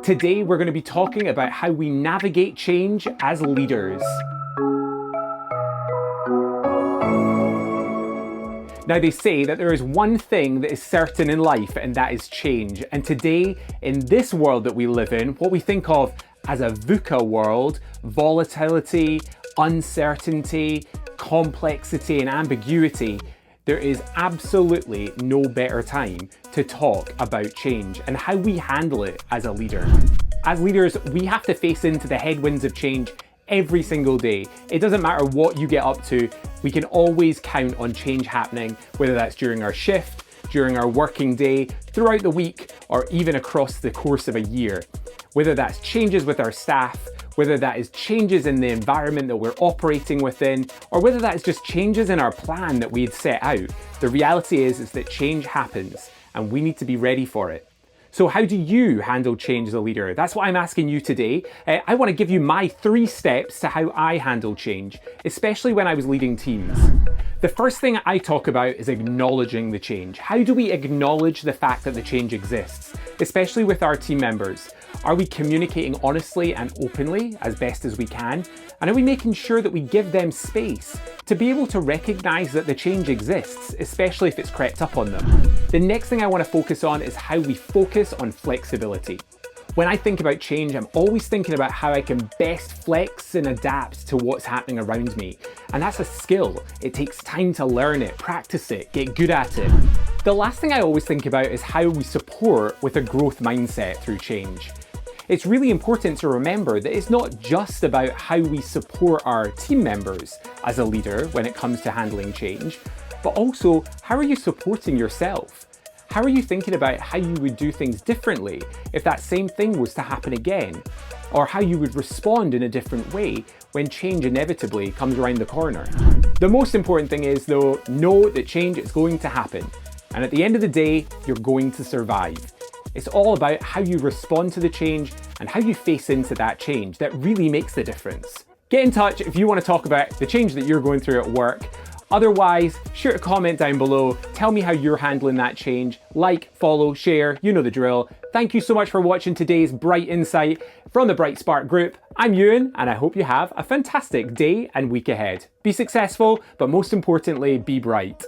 Today we're going to be talking about how we navigate change as leaders. Now they say that there is one thing that is certain in life, and that is change. And today, in this world that we live in, what we think of as a VUCA world, volatility, uncertainty, complexity and ambiguity, there is absolutely no better time to talk about change and how we handle it as a leader. As leaders, we have to face into the headwinds of change every single day. It doesn't matter what you get up to, we can always count on change happening, whether that's during our shift, during our working day, throughout the week, or even across the course of a year. Whether that's changes with our staff, whether that is changes in the environment that we're operating within, or whether that is just changes in our plan that we had set out, the reality is that change happens and we need to be ready for it. So how do you handle change as a leader? That's what I'm asking you today. I want to give you my 3 steps to how I handle change, especially when I was leading teams. The first thing I talk about is acknowledging the change. How do we acknowledge the fact that the change exists, especially with our team members? Are we communicating honestly and openly as best as we can? And are we making sure that we give them space to be able to recognize that the change exists, especially if it's crept up on them? The next thing I want to focus on is how we focus on flexibility. When I think about change, I'm always thinking about how I can best flex and adapt to what's happening around me. And that's a skill. It takes time to learn it, practice it, get good at it. The last thing I always think about is how we support with a growth mindset through change. It's really important to remember that it's not just about how we support our team members as a leader when it comes to handling change, but also how are you supporting yourself? How are you thinking about how you would do things differently if that same thing was to happen again? Or how you would respond in a different way when change inevitably comes around the corner? The most important thing is, though, know that change is going to happen. And at the end of the day, you're going to survive. It's all about how you respond to the change and how you face into that change that really makes the difference. Get in touch if you want to talk about the change that you're going through at work. Otherwise, shoot a comment down below. Tell me how you're handling that change. Like, follow, share, you know the drill. Thank you so much for watching today's Bright Insight from the Bright Spark Group. I'm Ewan, and I hope you have a fantastic day and week ahead. Be successful, but most importantly, be bright.